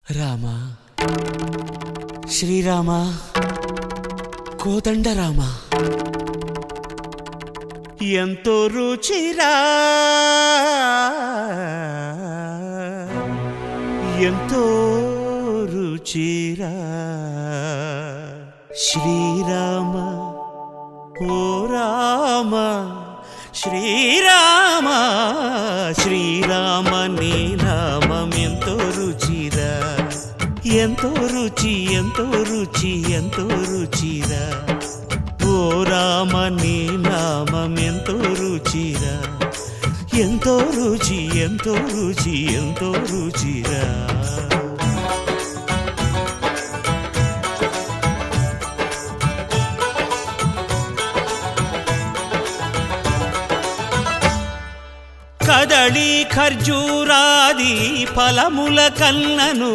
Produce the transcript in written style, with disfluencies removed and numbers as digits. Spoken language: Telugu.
రామ శ్రీరామ కోదండ రామ ఎంతో రుచిరా ఎంతో రుచిరా శ్రీరామ ఓ రామ శ్రీరామ శ్రీరామ నీ నామం ఎంతో రుచిరా ఎంతో రుచి ఎంతో రుచి ఎంతో రుచిరా ఓ రామ నీ నామం ఎంతో రుచిరా ఎంతో రుచి ఎంతో రుచి ఎంతో రుచిరా కదళి ఖర్జూరాది ఫలముల కన్నను